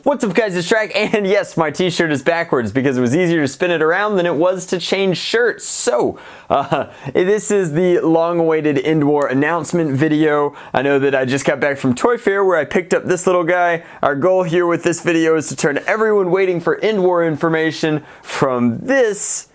What's up guys, it's Track, and yes, my t-shirt is backwards because it was easier to spin it around than it was to change shirts. So, this is the long-awaited EndWar announcement video. I know that I just got back from Toy Fair where I picked up this little guy. Our goal here with this video is to turn everyone waiting for EndWar information from this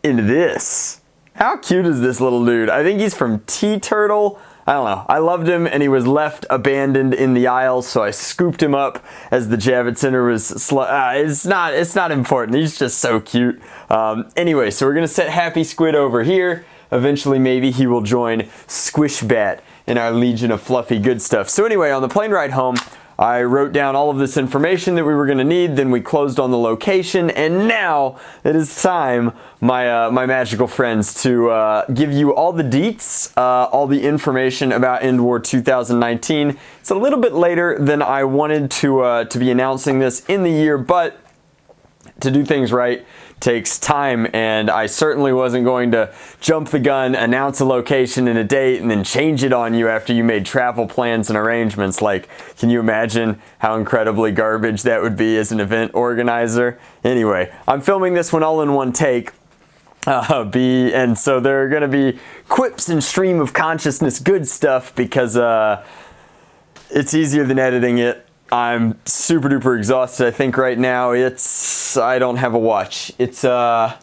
into this. How cute is this little dude? I think he's from T-Turtle. I don't know. I loved him, and he was left abandoned in the aisle, so I scooped him up as the Javits Center was. It's not important. He's just so cute. Anyway, so we're gonna set Happy Squid over here. Eventually, maybe he will join Squishbat in our legion of fluffy good stuff. So anyway, on the plane ride home, I wrote down all of this information that we were going to need, then we closed on the location, and now it is time, my magical friends, to give you all the deets, all the information about EndWar 2019. It's a little bit later than I wanted to be announcing this in the year, but to do things right takes time, and I certainly wasn't going to jump the gun, announce a location and a date, and then change it on you after you made travel plans and arrangements. Like, can you imagine how incredibly garbage that would be as an event organizer? Anyway, I'm filming this one all in one take. And so there are going to be quips and stream of consciousness good stuff because it's easier than editing it. I'm super duper exhausted. I think right now I don't have a watch. It's almost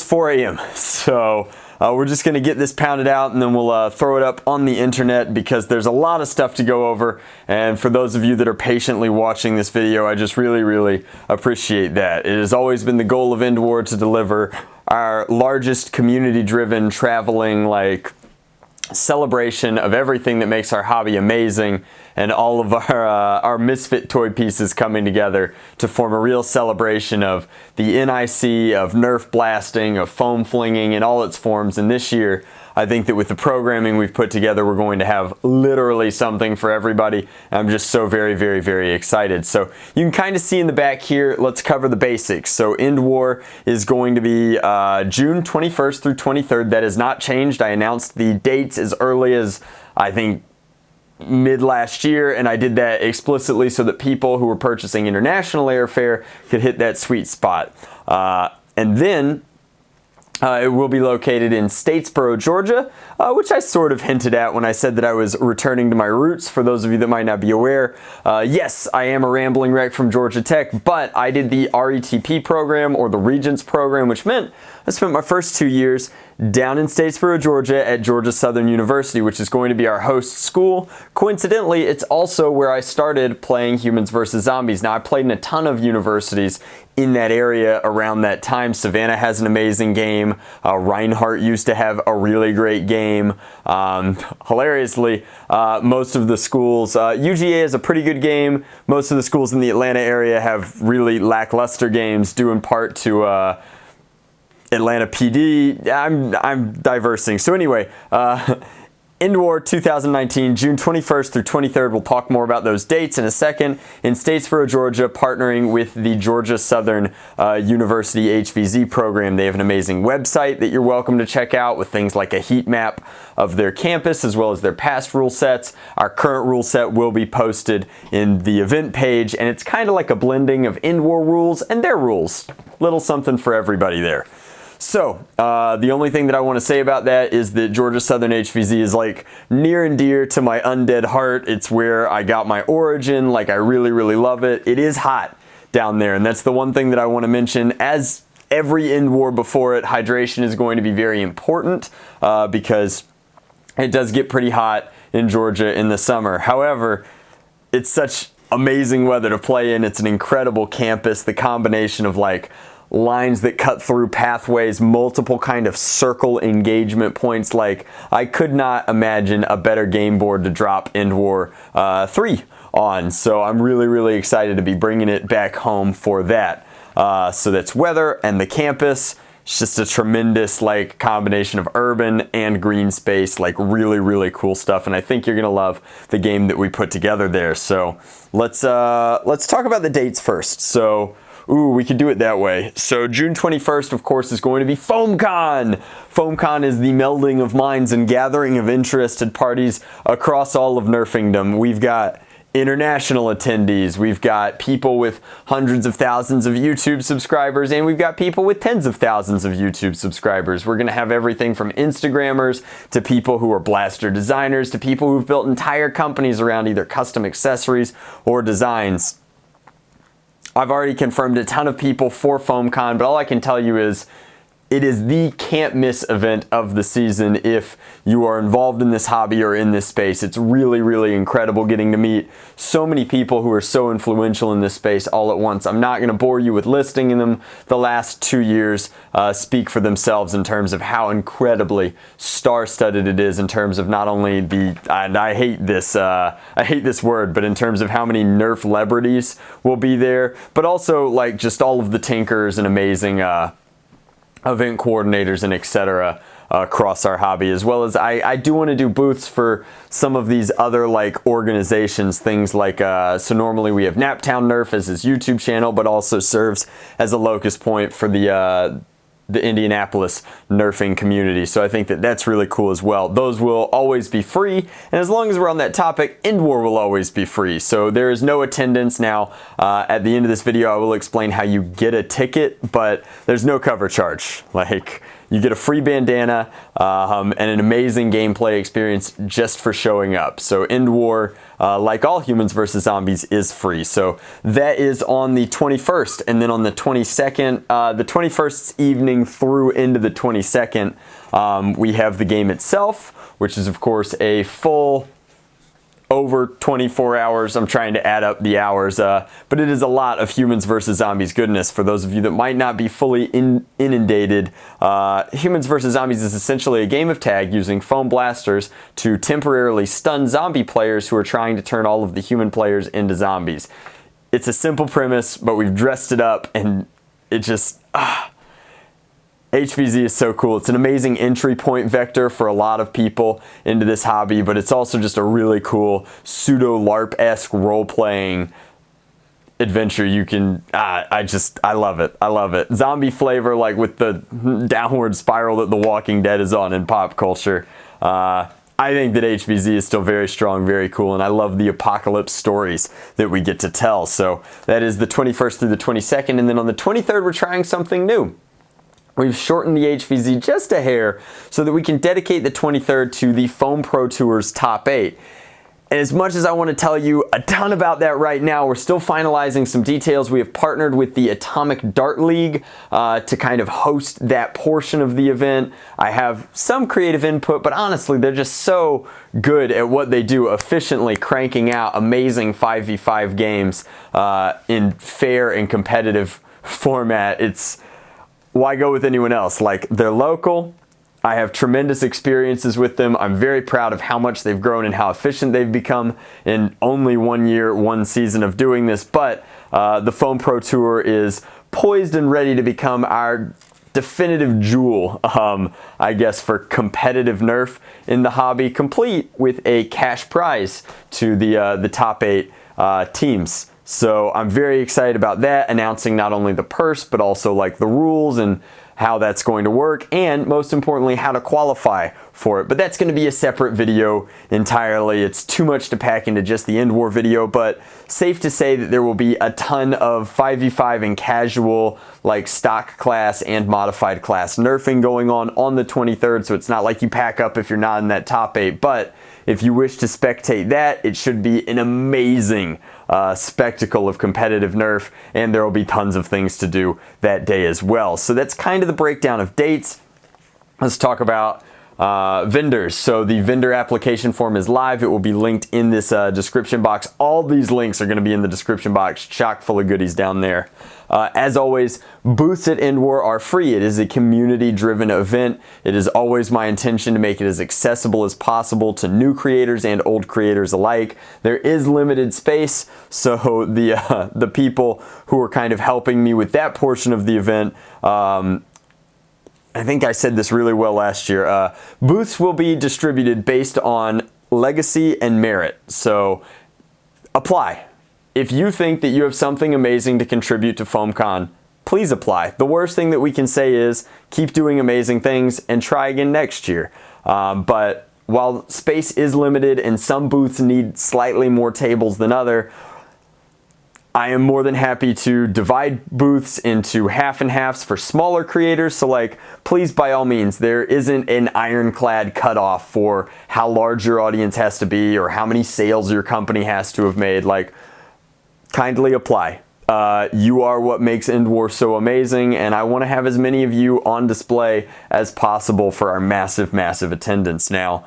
4 a.m. So we're just going to get this pounded out, and then we'll throw it up on the internet because there's a lot of stuff to go over. And for those of you that are patiently watching this video, I just really, really appreciate that. It has always been the goal of EndWar to deliver our largest community-driven traveling, like, celebration of everything that makes our hobby amazing, and all of our misfit toy pieces coming together to form a real celebration of the NIC, of Nerf blasting, of foam flinging in all its forms. And this year, I think that with the programming we've put together, we're going to have literally something for everybody. I'm just so very, very, very excited. So you can kind of see in the back here, let's cover the basics. So EndWar is going to be June 21st through 23rd. That has not changed. I announced the dates as early as, I think, mid last year, and I did that explicitly so that people who were purchasing international airfare could hit that sweet spot. And then it will be located in Statesboro, Georgia, which I sort of hinted at when I said that I was returning to my roots. For those of you that might not be aware, yes, I am a rambling wreck from Georgia Tech, but I did the RETP program, or the Regents program, which meant I spent my first 2 years down in Statesboro, Georgia at Georgia Southern University, which is going to be our host school. Coincidentally, it's also where I started playing Humans vs. Zombies. Now, I played in a ton of universities in that area around that time. Savannah has an amazing game. Reinhardt used to have a really great game. Hilariously, most of the schools, UGA has a pretty good game. Most of the schools in the Atlanta area have really lackluster games, due in part to Atlanta PD. I'm diversing. So anyway, EndWar 2019, June 21st through 23rd. We'll talk more about those dates in a second. In Statesboro, Georgia, partnering with the Georgia Southern University HVZ program. They have an amazing website that you're welcome to check out with things like a heat map of their campus as well as their past rule sets. Our current rule set will be posted in the event page, and it's kind of like a blending of EndWar rules and their rules. Little something for everybody there. So, the only thing that I want to say about that is that Georgia Southern HVZ is like near and dear to my undead heart. It's where I got my origin. Like, I really, really love it. It is hot down there, and that's the one thing that I want to mention. As every EndWar before it, hydration is going to be very important because it does get pretty hot in Georgia in the summer. However, it's such amazing weather to play in. It's an incredible campus. The combination of, like, lines that cut through pathways, multiple kind of circle engagement points. Like, I could not imagine a better game board to drop EndWar 3 on. So I'm really, really excited to be bringing it back home for that. So that's weather and the campus. It's just a tremendous, like, combination of urban and green space, like, really, really cool stuff. And I think you're gonna love the game that we put together there. So let's talk about the dates first. So ooh, we could do it that way. So June 21st, of course, is going to be FoamCon. FoamCon is the melding of minds and gathering of interested parties across all of Nerfingdom. We've got international attendees, we've got people with hundreds of thousands of YouTube subscribers, and we've got people with tens of thousands of YouTube subscribers. We're going to have everything from Instagrammers to people who are blaster designers to people who've built entire companies around either custom accessories or designs. I've already confirmed a ton of people for FoamCon, but all I can tell you is it is the can't miss event of the season if you are involved in this hobby or in this space. It's really, really incredible getting to meet so many people who are so influential in this space all at once. I'm not going to bore you with listing them. The last 2 years speak for themselves in terms of how incredibly star-studded it is in terms of not only the, and I hate this word, but in terms of how many Nerf celebrities will be there, but also like just all of the tinkers and amazing event coordinators and etc. Across our hobby, as well as I do want to do booths for some of these other like organizations, things like so normally we have Naptown Nerf as his YouTube channel, but also serves as a locus point for the Indianapolis nerfing community. So I think that that's really cool as well. Those will always be free, and as long as we're on that topic, EndWar will always be free. So there is no attendance now. At the end of this video, I will explain how you get a ticket, but there's no cover charge. Like, you get a free bandana and an amazing gameplay experience just for showing up. So EndWar, like all Humans vs. Zombies, is free. So that is on the 21st, and then on the 22nd, the 21st evening through into the 22nd, we have the game itself, which is of course a full over 24 hours. I'm trying to add up the hours, but it is a lot of Humans vs. Zombies goodness. For those of you that might not be fully inundated, Humans vs. Zombies is essentially a game of tag using foam blasters to temporarily stun zombie players who are trying to turn all of the human players into zombies. It's a simple premise, but we've dressed it up, and it just... HVZ is so cool. It's an amazing entry point vector for a lot of people into this hobby, but it's also just a really cool pseudo LARP-esque role-playing adventure. You can, I love it. I love it. Zombie flavor, like with the downward spiral that The Walking Dead is on in pop culture. I think that HVZ is still very strong, very cool, and I love the apocalypse stories that we get to tell. So that is the 21st through the 22nd, and then on the 23rd, we're trying something new. We've shortened the HVZ just a hair so that we can dedicate the 23rd to the Foam Pro Tour's top 8. And as much as I want to tell you a ton about that right now, we're still finalizing some details. We have partnered with the Atomic Dart League to kind of host that portion of the event. I have some creative input, but honestly, they're just so good at what they do, efficiently cranking out amazing 5v5 games in fair and competitive format. It's... why go with anyone else? Like, they're local. I have tremendous experiences with them. I'm very proud of how much they've grown and how efficient they've become in only 1 year, 1 season of doing this. But the Foam Pro Tour is poised and ready to become our definitive jewel, I guess, for competitive Nerf in the hobby, complete with a cash prize to the top 8 teams. So I'm very excited about that, announcing not only the purse, but also like the rules and how that's going to work, and most importantly, how to qualify for it. But that's going to be a separate video entirely. It's too much to pack into just the EndWar video, but safe to say that there will be a ton of 5v5 and casual, like stock class and modified class nerfing going on the 23rd, so it's not like you pack up if you're not in that top 8, but if you wish to spectate that, it should be an amazing spectacle of competitive Nerf, and there will be tons of things to do that day as well. So that's kind of the breakdown of dates. Let's talk about vendors. So the vendor application form is live. It will be linked in this description box. All these links are going to be in the description box, chock full of goodies down there. As always, booths at EndWar are free. It is a community-driven event. It is always my intention to make it as accessible as possible to new creators and old creators alike. There is limited space, so the people who are kind of helping me with that portion of the event, I think I said this really well last year. Booths will be distributed based on legacy and merit. So apply. if you think that you have something amazing to contribute to FoamCon, please apply. The worst thing that we can say is keep doing amazing things and try again next year. But while space is limited and some booths need slightly more tables than other, I am more than happy to divide booths into half and halves for smaller creators. So like, please, by all means, there isn't an ironclad cutoff for how large your audience has to be or how many sales your company has to have made. Like, kindly apply. You are what makes EndWar so amazing, and I want to have as many of you on display as possible for our massive, massive attendance. Now,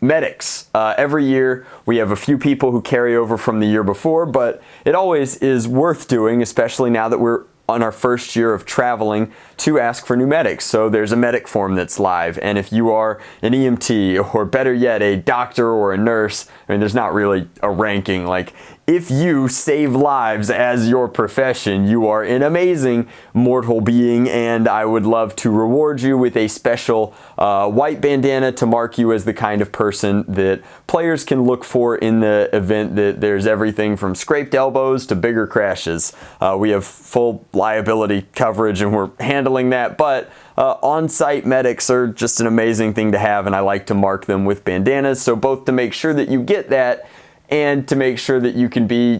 medics. Every year we have a few people who carry over from the year before, but it always is worth doing, especially now that we're on our first year of traveling, to ask for new medics. So there's a medic form that's live, and if you are an EMT or better yet a doctor or a nurse, I mean there's not really a ranking, like if you save lives as your profession, you are an amazing mortal being, and I would love to reward you with a special white bandana to mark you as the kind of person that players can look for in the event. That there's everything from scraped elbows to bigger crashes. We have full liability coverage and we're handling that, but on-site medics are just an amazing thing to have, and I like to mark them with bandanas, so both to make sure that you get that and to make sure that you can be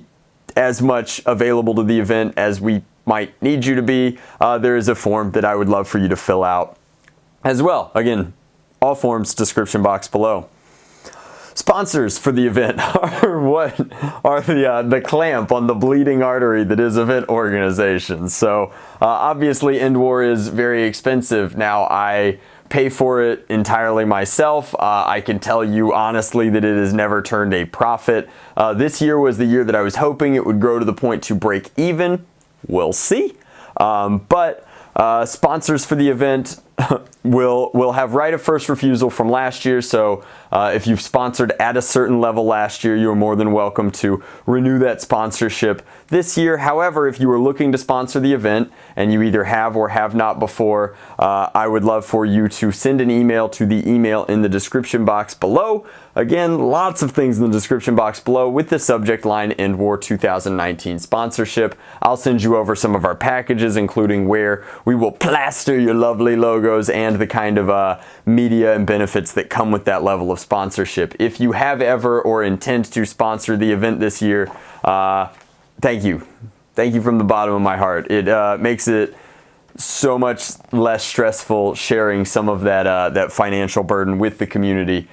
as much available to the event as we might need you to be, there is a form that I would love for you to fill out as well. Again, all forms, description box below. Sponsors for the event are what are the clamp on the bleeding artery that is event organization. So obviously EndWar is very expensive. Now I pay for it entirely myself. I can tell you honestly that it has never turned a profit. This year was the year that I was hoping it would grow to the point to break even. We'll see. But sponsors for the event will have right of first refusal from last year. So if you've sponsored at a certain level last year, you're more than welcome to renew that sponsorship this year. However, if you are looking to sponsor the event and you either have or have not before, I would love for you to send an email to the email in the description box below. Again, lots of things in the description box below with the subject line EndWar 2019 sponsorship. I'll send you over some of our packages, including where we will plaster your lovely logos and the kind of media and benefits that come with that level of sponsorship. If you have ever or intend to sponsor the event this year, thank you. Thank you from the bottom of my heart. It makes it so much less stressful sharing some of that financial burden with the community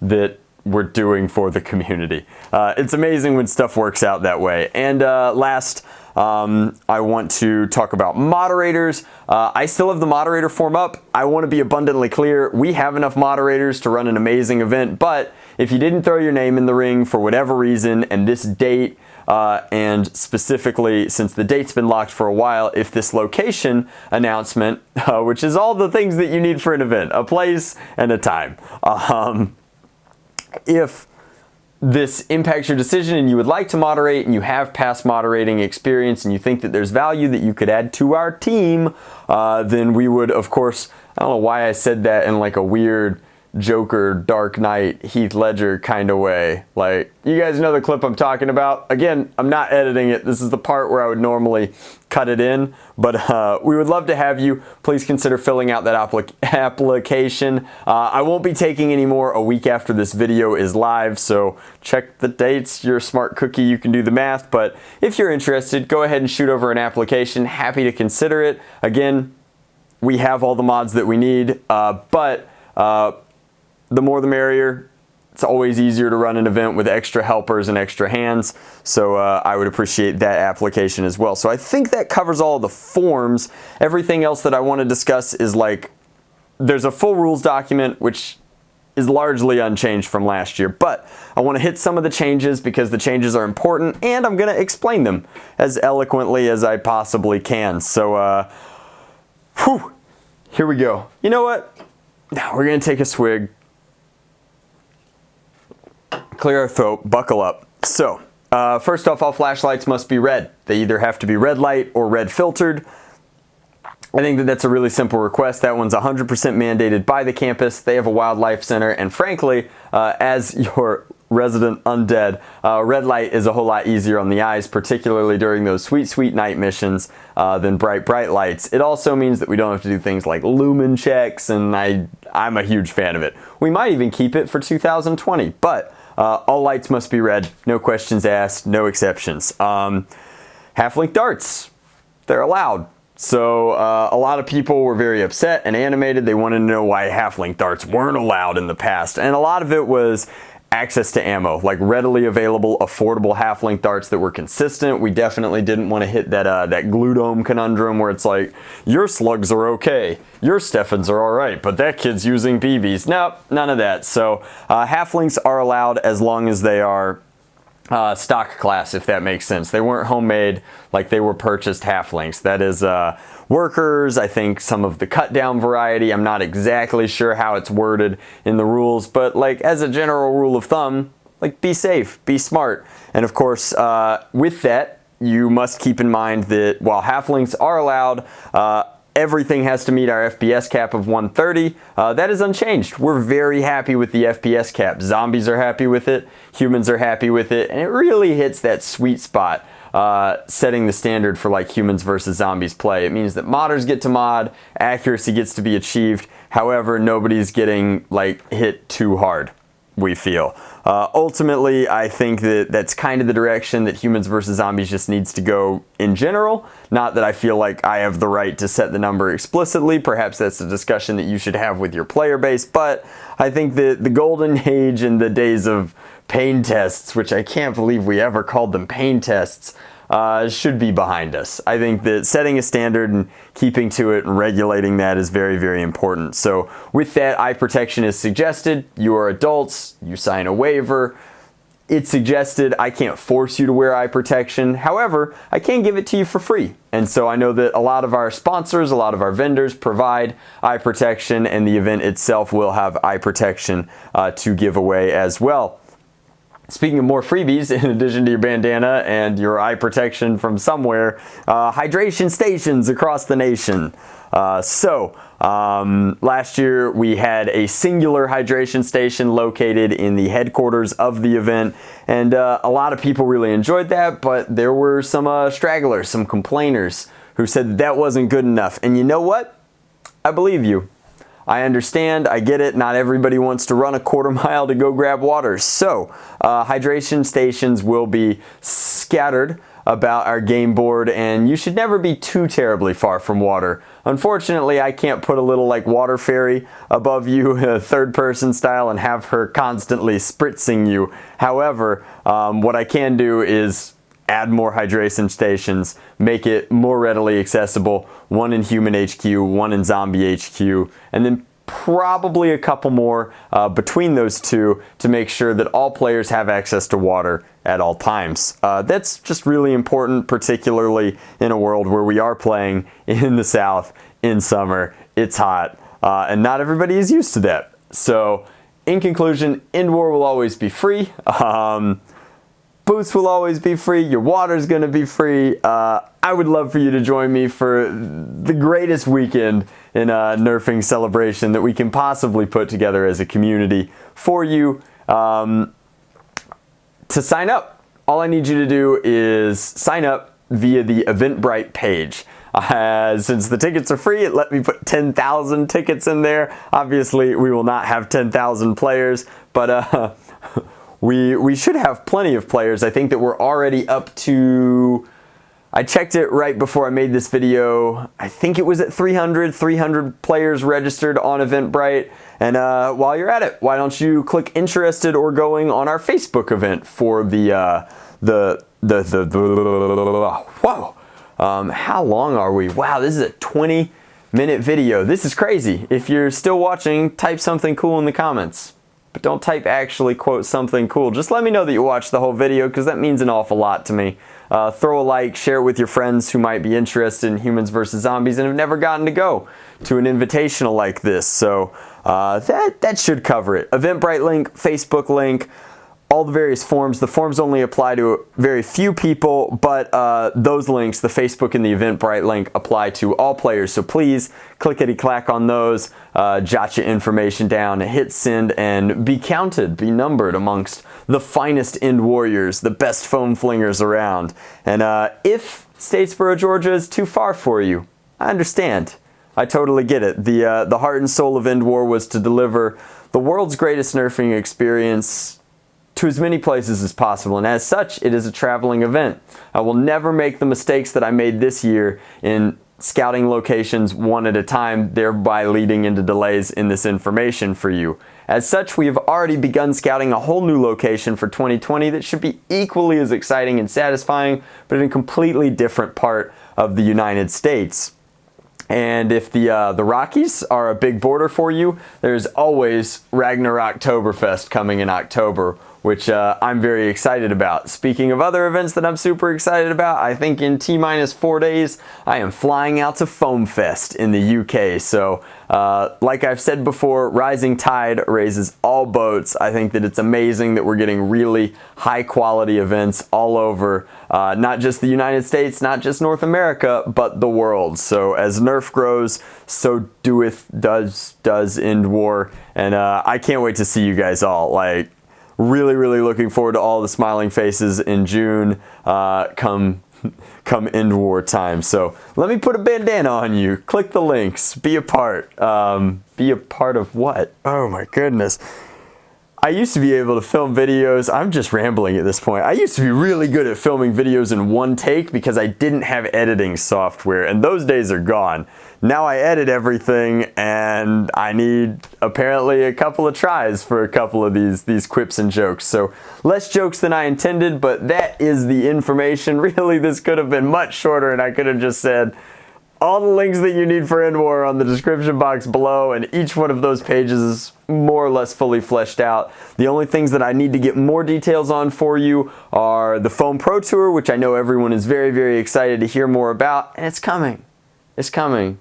that we're doing for the community. It's amazing when stuff works out that way. And last, I want to talk about moderators. I still have the moderator form up. I want to be abundantly clear. We have enough moderators to run an amazing event, but if you didn't throw your name in the ring for whatever reason, and this date, and specifically since the date's been locked for a while, if this location announcement, which is all the things that you need for an event, a place and a time, if this impacts your decision and you would like to moderate and you have past moderating experience and you think that there's value that you could add to our team, then we would, of course, I don't know why I said that in like a weird Joker, Dark Knight, Heath Ledger kind of way. Like, you guys know the clip I'm talking about. Again, I'm not editing it. This is the part where I would normally cut it in, but we would love to have you. Please consider filling out that application. I won't be taking any more a week after this video is live, so check the dates. You're a smart cookie, you can do the math, but if you're interested, go ahead and shoot over an application. Happy to consider it. Again, we have all the mods that we need, but the more the merrier. It's always easier to run an event with extra helpers and extra hands, so I would appreciate that application as well. So I think that covers all of the forms. Everything else that I want to discuss is like, there's a full rules document which is largely unchanged from last year, but I want to hit some of the changes because the changes are important and I'm going to explain them as eloquently as I possibly can. So here we go. You know what? Now we're going to take a swig. Clear our throat, buckle up. So, first off, all flashlights must be red. They either have to be red light or red filtered. I think that that's a really simple request. That one's 100% mandated by the campus. They have a wildlife center, and frankly, as your resident undead. Red light is a whole lot easier on the eyes, particularly during those sweet night missions than bright lights. It also means that we don't have to do things like lumen checks, and I'm a huge fan of it. We might even keep it for 2020, but all lights must be red, no questions asked, no exceptions. Half-link darts, they're allowed. So a lot of people were very upset and animated. They wanted to know why half-link darts weren't allowed in the past. And a lot of it was access to ammo, like readily available, affordable half-link darts that were consistent. We definitely didn't want to hit that glue dome conundrum where it's like, your slugs are okay, your Steffens are alright, but that kid's using BBs. Nope, none of that. So half-links are allowed as long as they are stock class, if that makes sense. They weren't homemade, like they were purchased half-links. That is workers, I think some of the cut down variety. I'm not exactly sure how it's worded in the rules, but like as a general rule of thumb, like be safe, be smart. And of course, with that, you must keep in mind that while half-links are allowed, everything has to meet our FPS cap of 130. That is unchanged. We're very happy with the FPS cap. Zombies are happy with it, humans are happy with it, and it really hits that sweet spot, setting the standard for like humans versus zombies play. It means that modders get to mod, accuracy gets to be achieved, however, nobody's getting like hit too hard, we feel. Ultimately, I think that that's kind of the direction that humans versus zombies just needs to go in general. Not that I feel like I have the right to set the number explicitly. Perhaps that's a discussion that you should have with your player base, but I think that the golden age and the days of pain tests, which I can't believe we ever called them pain tests, should be behind us. I think that setting a standard and keeping to it and regulating that is very important. So with that, eye protection is suggested. You are adults, you sign a waiver. It's suggested. I can't force you to wear eye protection. However, I can give it to you for free. And so I know that a lot of our sponsors, a lot of our vendors provide eye protection, and the event itself will have eye protection to give away as well. Speaking of more freebies, in addition to your bandana and your eye protection from somewhere, hydration stations across the nation. Last year we had a singular hydration station located in the headquarters of the event, and a lot of people really enjoyed that, but there were some stragglers, some complainers who said that wasn't good enough. And you know what? I believe you. I understand, I get it, not everybody wants to run a quarter mile to go grab water. So, hydration stations will be scattered about our game board, and you should never be too terribly far from water. Unfortunately, I can't put a little like water fairy above you, third person style, and have her constantly spritzing you. However, what I can do is add more hydration stations, make it more readily accessible, one in Human HQ, one in Zombie HQ, and then probably a couple more between those two to make sure that all players have access to water at all times. That's just really important, particularly in a world where we are playing in the South in summer. It's hot, and not everybody is used to that. So, in conclusion, EndWar will always be free. Boots will always be free. Your water's gonna be free. I would love for you to join me for the greatest weekend in nerfing celebration that we can possibly put together as a community for you. To sign up, all I need you to do is sign up via the Eventbrite page. Since the tickets are free, it let me put 10,000 tickets in there. Obviously, we will not have 10,000 players, but we should have plenty of players. I think that we're already up to, I checked it right before I made this video, I think it was at 300 players registered on Eventbrite. And while you're at it, why don't you click interested or going on our Facebook event for whoa. How long are we? Wow, this is a 20-minute video. This is crazy. If you're still watching, type something cool in the comments. But don't type actually quote something cool. Just let me know that you watched the whole video, because that means an awful lot to me. Throw a like, share it with your friends who might be interested in humans versus zombies and have never gotten to go to an invitational like this. So that should cover it. Eventbrite link, Facebook link, all the various forms. The forms only apply to very few people, but those links, the Facebook and the Eventbrite link, apply to all players. So please clickety-clack on those, jot your information down, hit send, and be counted, be numbered amongst the finest end warriors, the best foam flingers around. And if Statesboro, Georgia is too far for you, I understand. I totally get it. The heart and soul of EndWar was to deliver the world's greatest nerfing experience to as many places as possible, and as such, it is a traveling event. I will never make the mistakes that I made this year in scouting locations one at a time, thereby leading into delays in this information for you. As such, we have already begun scouting a whole new location for 2020 that should be equally as exciting and satisfying, but in a completely different part of the United States. And if the Rockies are a big border for you, there's always Ragnaroktoberfest coming in October, which I'm very excited about. Speaking of other events that I'm super excited about, I think in T-minus 4 days, I am flying out to Foam Fest in the UK. So, like I've said before, rising tide raises all boats. I think that it's amazing that we're getting really high quality events all over, not just the United States, not just North America, but the world. So as Nerf grows, so does EndWar. And I can't wait to see you guys all. Like, really looking forward to all the smiling faces in June come EndWar time. So let me put a bandana on you. Click the links. Be a part. Be a part of what? Oh my goodness. I used to be able to film videos. I'm just rambling at this point. I used to be really good at filming videos in one take because I didn't have editing software, and those days are gone. Now I edit everything, and I need apparently a couple of tries for a couple of these quips and jokes. So less jokes than I intended, but that is the information. Really, this could have been much shorter, and I could have just said all the links that you need for EndWar are on the description box below, and each one of those pages is more or less fully fleshed out. The only things that I need to get more details on for you are the Foam Pro Tour, which I know everyone is very excited to hear more about, and it's coming. It's coming.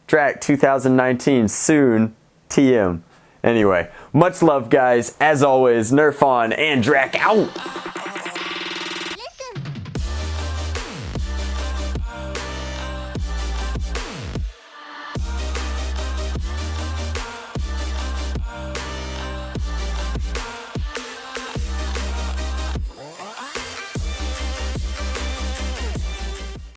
Drac 2019 soon. TM. Anyway, much love, guys. As always, Nerf on and Drac out.